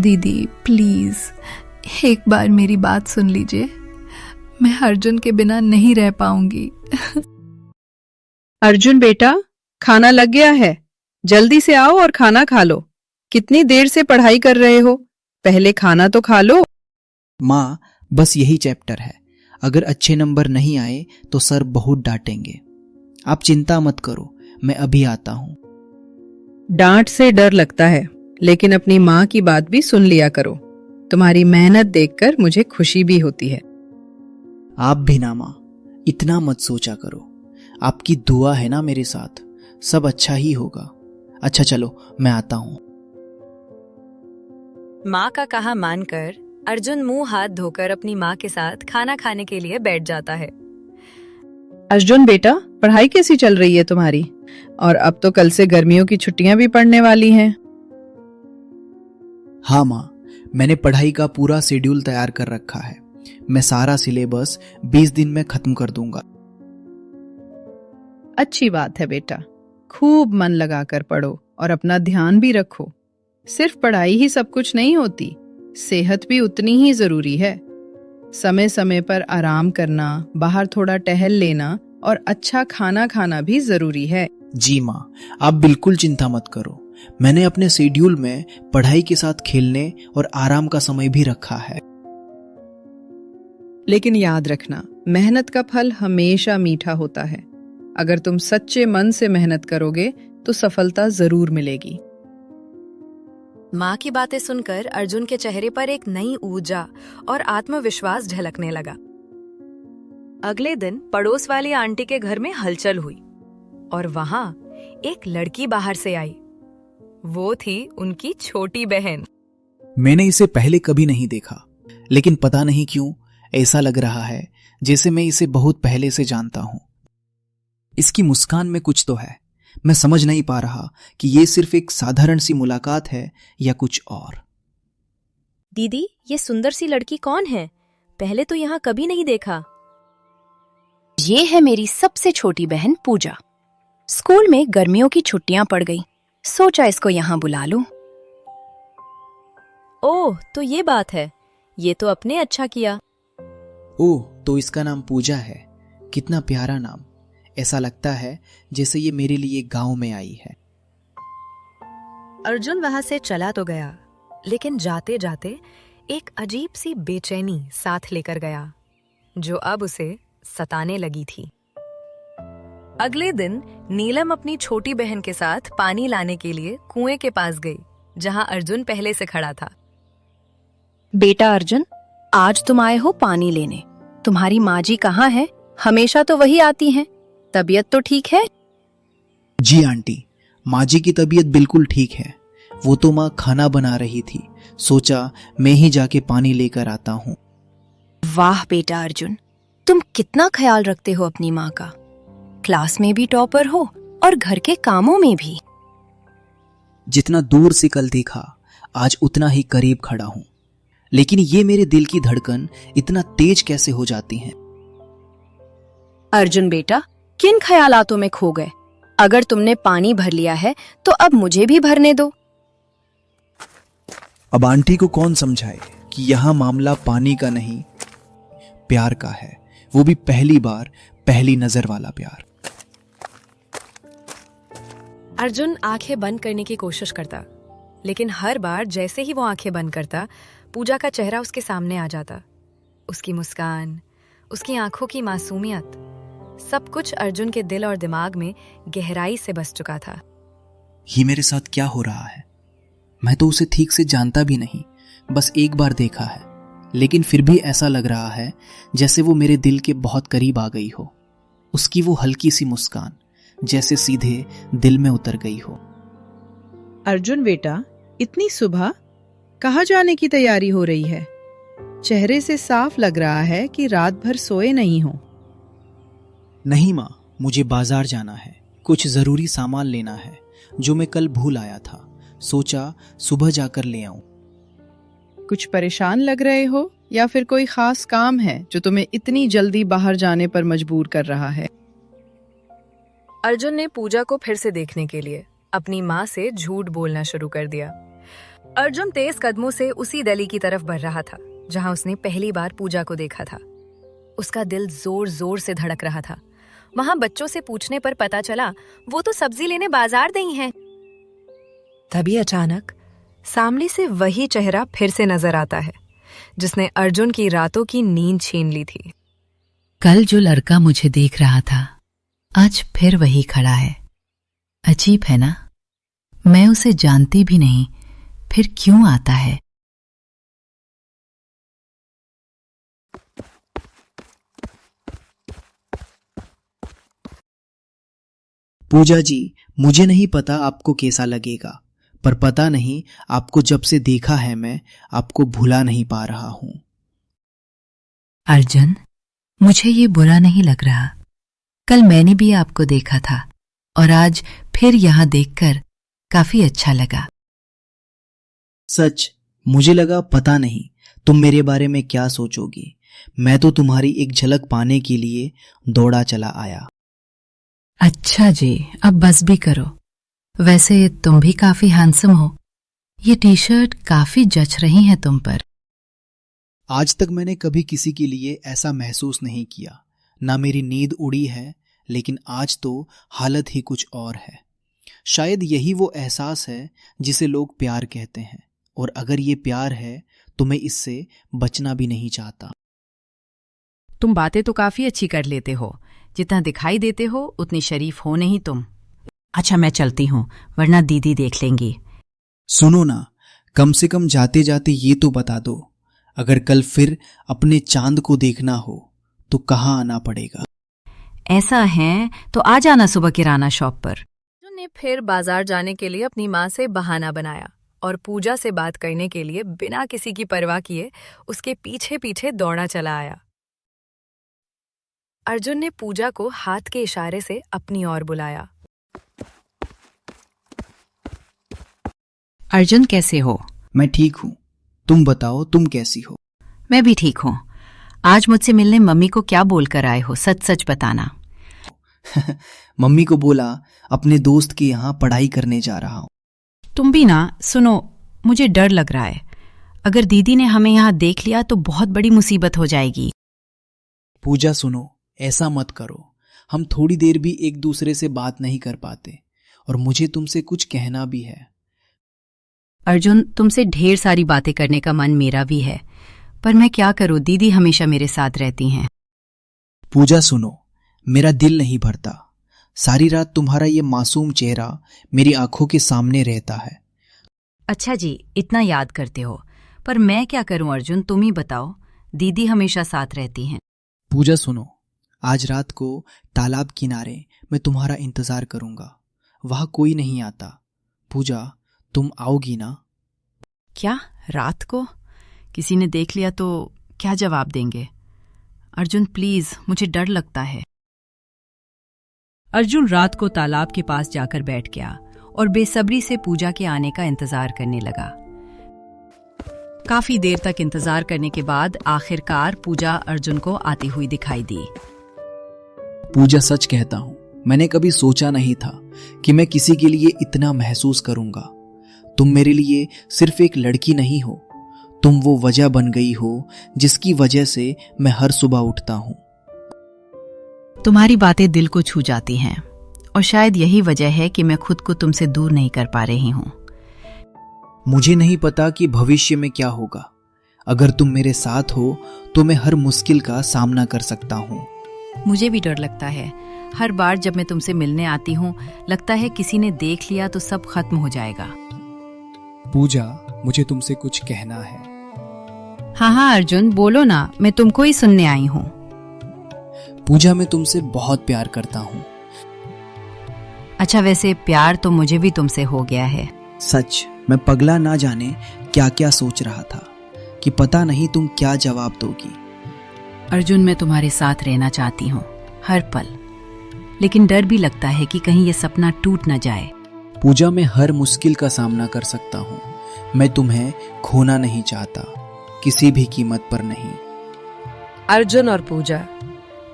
दीदी प्लीज एक बार मेरी बात सुन लीजिए, मैं अर्जुन के बिना नहीं रह पाऊंगी। अर्जुन बेटा, खाना लग गया है, जल्दी से आओ और खाना खा लो। कितनी देर से पढ़ाई कर रहे हो? पहले खाना तो खा लो। माँ, बस यही चैप्टर है, अगर अच्छे नंबर नहीं आए तो सर बहुत डांटेंगे। आप चिंता मत करो, मैं अभी आता हूँ। डांट से डर लगता है, लेकिन अपनी माँ की बात भी सुन लिया करो। तुम्हारी मेहनत देखकर मुझे खुशी भी होती है। आप भी ना माँ, इतना मत सोचा करो, आपकी दुआ है ना मेरे साथ, सब अच्छा ही होगा। अच्छा चलो, मैं आता हूँ। माँ का कहा मानकर अर्जुन मुंह हाथ धोकर अपनी माँ के साथ खाना खाने के लिए बैठ जाता है। अर्जुन बेटा, पढ़ाई कैसी चल रही है तुम्हारी? और अब तो कल से गर्मियों की छुट्टियां भी पड़ने वाली हैं। हाँ माँ, मैंने पढ़ाई का पूरा शेड्यूल तैयार कर रखा है। मैं सारा सिलेबस 20 दिन में खत्म कर दूंगा। अच्छी बात है बेटा, खूब मन लगाकर पढ़ो और अपना ध्यान भी रखो। सिर्फ पढ़ाई ही सब कुछ नहीं होती, सेहत भी उतनी ही जरूरी है। समय समय पर आराम करना, बाहर थोड़ा टहल लेना और अच्छा खाना खाना भी जरूरी है। जी माँ, आप बिल्कुल चिंता मत करो, मैंने अपने शेड्यूल में पढ़ाई के साथ खेलने और आराम का समय भी रखा है। लेकिन याद रखना, मेहनत का फल हमेशा मीठा होता है। अगर तुम सच्चे मन से मेहनत करोगे तो सफलता जरूर मिलेगी। माँ की बातें सुनकर अर्जुन के चेहरे पर एक नई ऊर्जा और आत्मविश्वास झलकने लगा। अगले दिन पड़ोस वाली आंटी के घर में हलचल हुई और वहां एक लड़की बाहर से आई। वो थी उनकी छोटी बहन। मैंने इसे पहले कभी नहीं देखा, लेकिन पता नहीं क्यों ऐसा लग रहा है जैसे मैं इसे बहुत पहले से जानता हूं। इसकी मुस्कान में कुछ तो है, मैं समझ नहीं पा रहा कि ये सिर्फ एक साधारण सी मुलाकात है या कुछ और। दीदी, ये सुंदर सी लड़की कौन है? पहले तो यहाँ कभी नहीं देखा। ये है मेरी सबसे छोटी बहन पूजा। स्कूल में गर्मियों की छुट्टियां पड़ गई, सोचा इसको यहाँ बुला लूं। ओह, तो ये बात है, ये तो अपने अच्छा किया। ओह, तो इसका नाम पूजा है, कितना प्यारा नाम। ऐसा लगता है जैसे ये मेरे लिए गांव में आई है। अर्जुन वहां से चला तो गया, लेकिन जाते जाते एक अजीब सी बेचैनी साथ लेकर गया, जो अब उसे सताने लगी थी। अगले दिन नीलम अपनी छोटी बहन के साथ पानी लाने के लिए कुएं के पास गई, जहां अर्जुन पहले से खड़ा था। बेटा अर्जुन, आज तुम आए हो पानी लेने। तुम्हारी माँ जी कहाँ है? हमेशा तो वही आती हैं। तबीयत तो ठीक है? जी आंटी, माँ जी की तबीयत बिल्कुल ठीक है। वो तो माँ खाना बना रही थी, सोचा मैं ही जाके पानी लेकर आता हूँ। वाह बेटा अर्जुन, तुम कितना ख्याल रखते हो अपनी माँ का। क्लास में भी टॉपर हो और घर के कामों में भी। जितना दूर से कल देखा, आज उतना ही करीब खड़ा हूँ। लेकिन ये मेरे दिल की धड़कन इतना तेज कैसे हो जाती है? अर्जुन बेटा, किन ख्यालातों में खो गए? अगर तुमने पानी भर लिया है तो अब मुझे भी भरने दो। अब आंटी को कौन समझाए कि यहाँ मामला पानी का नहीं, प्यार का है, वो भी पहली बार, पहली नजर वाला प्यार। अर्जुन आंखें बंद करने की कोशिश करता, लेकिन हर बार जैसे ही वो आंखें बंद करता, पूजा का चेहरा उसके सामने आ जाता। उसकी मुस्कान, उसकी आंखों की मासूमियत, सब कुछ अर्जुन के दिल और दिमाग में गहराई से बस चुका था। ये मेरे साथ क्या हो रहा है? मैं तो उसे ठीक से जानता भी नहीं, बस एक बार देखा है, लेकिन फिर भी ऐसा लग रहा है जैसे वो मेरे दिल के बहुत करीब आ गई हो। उसकी वो हल्की सी मुस्कान जैसे सीधे दिल में उतर गई हो। अर्जुन बेटा, इतनी सुबह कहाँ जाने की तैयारी हो रही है? चेहरे से साफ लग रहा है कि रात भर सोए नहीं हो। नहीं माँ, मुझे बाजार जाना है, कुछ जरूरी सामान लेना है जो मैं कल भूल आया था। सोचा सुबह जाकर ले आऊं। कुछ परेशान लग रहे हो या फिर कोई खास काम है जो तुम्हें इतनी जल्दी बाहर जाने पर मजबूर कर रहा है? अर्जुन ने पूजा को फिर से देखने के लिए अपनी माँ से झूठ बोलना शुरू कर दिया। अर्जुन तेज कदमों से उसी गली की तरफ बढ़ रहा था जहां उसने पहली बार पूजा को देखा था। उसका दिल जोर जोर से धड़क रहा था। वहां बच्चों से पूछने पर पता चला वो तो सब्जी लेने बाजार गई हैं। तभी अचानक सामने से वही चेहरा फिर से नजर आता है जिसने अर्जुन की रातों की नींद छीन ली थी। कल जो लड़का मुझे देख रहा था आज फिर वही खड़ा है। अजीब है ना, मैं उसे जानती भी नहीं, फिर क्यों आता है? पूजा जी, मुझे नहीं पता आपको कैसा लगेगा, पर पता नहीं आपको जब से देखा है मैं आपको भुला नहीं पा रहा हूं। अर्जुन, मुझे ये बुरा नहीं लग रहा। कल मैंने भी आपको देखा था और आज फिर यहां देखकर काफी अच्छा लगा। सच, मुझे लगा पता नहीं तुम मेरे बारे में क्या सोचोगी। मैं तो तुम्हारी एक झलक पाने के लिए दौड़ा चला आया। अच्छा जी, अब बस भी करो। वैसे तुम भी काफी हैंडसम हो। ये टी शर्ट काफी जच रही है तुम पर। आज तक मैंने कभी किसी के लिए ऐसा महसूस नहीं किया। ना मेरी नींद उड़ी है, लेकिन आज तो हालत ही कुछ और है। शायद यही वो एहसास है जिसे लोग प्यार कहते हैं, और अगर ये प्यार है तो मैं इससे बचना भी नहीं चाहता। तुम बातें तो काफी अच्छी कर लेते हो। जितना दिखाई देते हो उतनी शरीफ हो नहीं तुम। अच्छा, मैं चलती हूँ वरना दीदी देख लेंगी। सुनो ना, कम से कम जाते जाते ये तो बता दो, अगर कल फिर अपने चांद को देखना हो तो कहाँ आना पड़ेगा? ऐसा है तो आ जाना सुबह किराना शॉप पर। अर्जुन ने फिर बाजार जाने के लिए अपनी माँ से बहाना बनाया और पूजा से बात करने के लिए बिना किसी की परवाह किए उसके पीछे पीछे दौड़ा चला आया। अर्जुन ने पूजा को हाथ के इशारे से अपनी ओर बुलाया। अर्जुन, कैसे हो? मैं ठीक हूँ, तुम बताओ तुम कैसी हो? मैं भी ठीक हूँ। आज मुझसे मिलने मम्मी को क्या बोलकर आए हो? सच सच बताना। मम्मी को बोला अपने दोस्त के यहाँ पढ़ाई करने जा रहा हूँ। तुम भी ना। सुनो, मुझे डर लग रहा है। अगर दीदी ने हमें यहाँ देख लिया तो बहुत बड़ी मुसीबत हो जाएगी। पूजा सुनो, ऐसा मत करो। हम थोड़ी देर भी एक दूसरे से बात नहीं कर पाते, और मुझे तुमसे कुछ कहना भी है। अर्जुन, तुमसे ढेर सारी बातें करने का मन मेरा भी है, पर मैं क्या करूं, दीदी हमेशा मेरे साथ रहती हैं। पूजा सुनो, मेरा दिल नहीं भरता। सारी रात तुम्हारा ये मासूम चेहरा मेरी आंखों के सामने रहता है। अच्छा जी, इतना याद करते हो, पर मैं क्या करूं अर्जुन, तुम ही बताओ। दीदी हमेशा साथ रहती हैं। पूजा सुनो, आज रात को तालाब किनारे मैं तुम्हारा इंतजार करूंगा। वहां कोई नहीं आता। पूजा, तुम आओगी ना? क्या, रात को? किसी ने देख लिया तो क्या जवाब देंगे? अर्जुन प्लीज, मुझे डर लगता है। अर्जुन रात को तालाब के पास जाकर बैठ गया और बेसब्री से पूजा के आने का इंतजार करने लगा। काफी देर तक इंतजार करने के बाद आखिरकार पूजा अर्जुन को आती हुई दिखाई दी। पूजा, सच कहता हूं, मैंने कभी सोचा नहीं था कि मैं किसी के लिए इतना महसूस करूंगा। तुम मेरे लिए सिर्फ एक लड़की नहीं हो, तुम वो वजह बन गई हो जिसकी वजह से मैं हर सुबह उठता हूं। तुम्हारी बातें दिल को छू जाती हैं, और शायद यही वजह है कि मैं खुद को तुमसे दूर नहीं कर पा रही हूं। मुझे नहीं पता कि भविष्य में क्या होगा। अगर तुम मेरे साथ हो तो मैं हर मुश्किल का सामना कर सकता हूं। मुझे भी डर लगता है। हर बार जब मैं तुमसे मिलने आती हूँ लगता है किसी ने देख लिया तो सब खत्म हो जाएगा। पूजा, मुझे तुमसे कुछ कहना है। हाँ हाँ अर्जुन, बोलो ना, मैं तुमको ही सुनने आई हूँ। पूजा, मैं तुमसे बहुत प्यार करता हूँ। अच्छा, वैसे प्यार तो मुझे भी तुमसे हो गया है। सच, मैं पगला ना जाने क्या क्या सोच रहा था कि पता नहीं तुम क्या जवाब दोगी। अर्जुन, मैं तुम्हारे साथ रहना चाहती हूँ हर पल, लेकिन डर भी लगता है कि कहीं ये सपना टूट न जाए। पूजा, मैं हर मुश्किल का सामना कर सकता हूँ। मैं तुम्हें खोना नहीं चाहता, किसी भी कीमत पर नहीं। अर्जुन और पूजा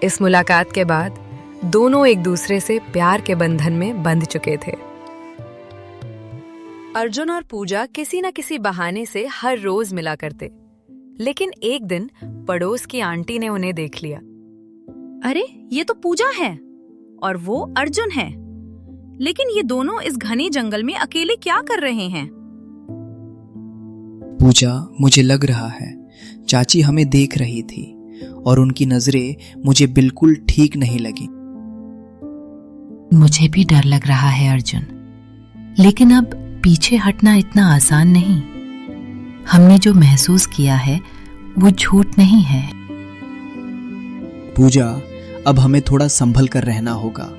इस मुलाकात के बाद दोनों एक दूसरे से प्यार के बंधन में बंध चुके थे। अर्जुन और पूजा किसी न किसी बहाने से हर रोज मिला करते, लेकिन एक दिन पड़ोस की आंटी ने उन्हें देख लिया। अरे ये तो पूजा है और वो अर्जुन है, लेकिन ये दोनों इस घने जंगल में अकेले क्या कर रहे हैं? पूजा, मुझे लग रहा है चाची हमें देख रही थी और उनकी नजरें मुझे बिल्कुल ठीक नहीं लगी। मुझे भी डर लग रहा है अर्जुन, लेकिन अब पीछे हटना इतना आसान नहीं। हमने जो महसूस किया है वो झूठ नहीं है। पूजा, अब हमें थोड़ा संभल कर रहना होगा।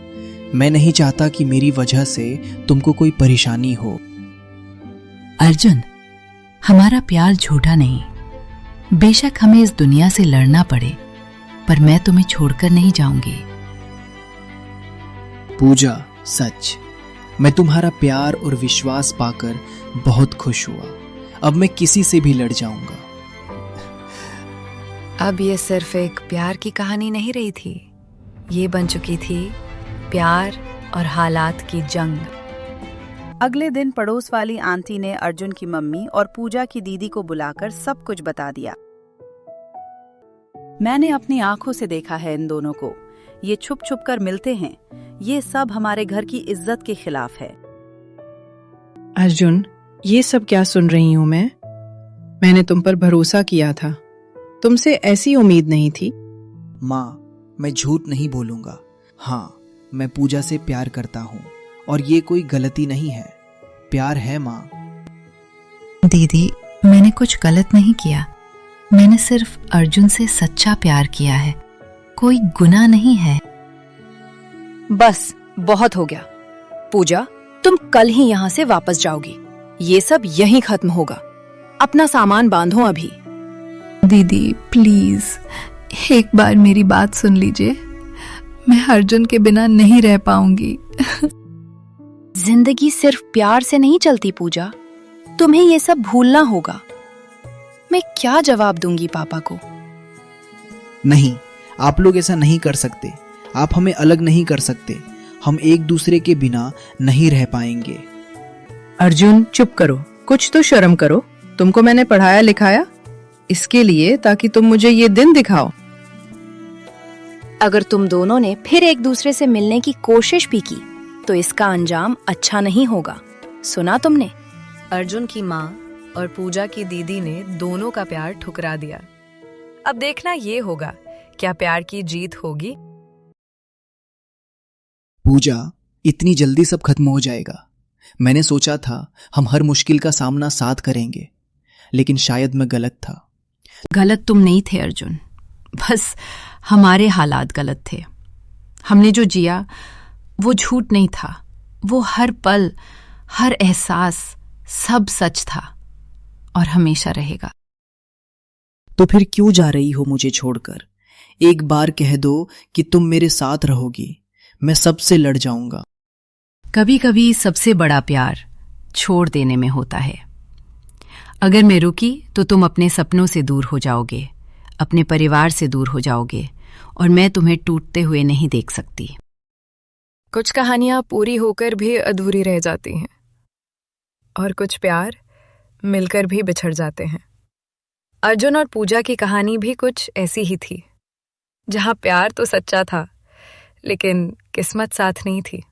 मैं नहीं चाहता कि मेरी वजह से तुमको कोई परेशानी हो। अर्जुन, हमारा प्यार झूठा नहीं। बेशक हमें इस दुनिया से लड़ना पड़े, पर मैं तुम्हें छोड़कर नहीं जाऊंगी। पूजा, सच, मैं तुम्हारा प्यार और विश्वास पाकर बहुत खुश हुआ। अब मैं किसी से भी लड़ जाऊंगा। अब ये सिर्फ एक प्यार की कहानी नहीं रही थी, ये बन चुकी थी प्यार और हालात की जंग। अगले दिन पड़ोस वाली आंटी ने अर्जुन की मम्मी और पूजा की दीदी को बुलाकर सब कुछ बता दिया। मैंने अपनी आंखों से देखा है इन दोनों को। ये छुप छुप कर मिलते हैं। ये सब हमारे घर की इज्जत के खिलाफ है। अर्जुन, ये सब क्या सुन रही हूं मैं? मैंने तुम पर भरोसा किया था, तुमसे ऐसी उम्मीद नहीं थी। माँ, मैं झूठ नहीं बोलूंगा। हाँ, मैं पूजा से प्यार करता हूँ और ये कोई गलती नहीं है। प्यार है माँ। दीदी, मैंने कुछ गलत नहीं किया। मैंने सिर्फ अर्जुन से सच्चा प्यार किया है, कोई गुनाह नहीं है। बस बहुत हो गया। पूजा, तुम कल ही यहाँ से वापस जाओगी। ये सब यहीं खत्म होगा। अपना सामान बांधो अभी। दीदी प्लीज एक बार मेरी बात सुन लीजिए। मैं अर्जुन के बिना नहीं रह पाऊंगी। जिंदगी सिर्फ प्यार से नहीं चलती पूजा, तुम्हें ये सब भूलना होगा। मैं क्या जवाब दूंगी पापा को? नहीं, आप लोग ऐसा नहीं कर सकते। आप हमें अलग नहीं कर सकते। हम एक दूसरे के बिना नहीं रह पाएंगे। अर्जुन, चुप करो, कुछ तो शर्म करो। तुमको मैंने पढ़ाया लिखाया इसके लिए ताकि तुम मुझे ये दिन दिखाओ। अगर तुम दोनों ने फिर एक दूसरे से मिलने की कोशिश भी की तो इसका अंजाम अच्छा नहीं होगा। सुना तुमने? अर्जुन की माँ और पूजा की दीदी ने दोनों का प्यार ठुकरा दिया। अब देखना ये होगा, क्या प्यार की जीत होगी? पूजा, इतनी जल्दी सब खत्म हो जाएगा? मैंने सोचा था हम हर मुश्किल का सामना साथ करेंगे, लेकिन शायद मैं गलत था। गलत तुम नहीं थे अर्जुन, बस हमारे हालात गलत थे। हमने जो जिया वो झूठ नहीं था। वो हर पल, हर एहसास, सब सच था और हमेशा रहेगा। तो फिर क्यों जा रही हो मुझे छोड़कर? एक बार कह दो कि तुम मेरे साथ रहोगी, मैं सबसे लड़ जाऊंगा। कभी कभी सबसे बड़ा प्यार छोड़ देने में होता है। अगर मैं रुकी तो तुम अपने सपनों से दूर हो जाओगे, अपने परिवार से दूर हो जाओगे और मैं तुम्हें टूटते हुए नहीं देख सकती। कुछ कहानियां पूरी होकर भी अधूरी रह जाती हैं और कुछ प्यार मिलकर भी बिछड़ जाते हैं। अर्जुन और पूजा की कहानी भी कुछ ऐसी ही थी, जहां प्यार तो सच्चा था लेकिन किस्मत साथ नहीं थी।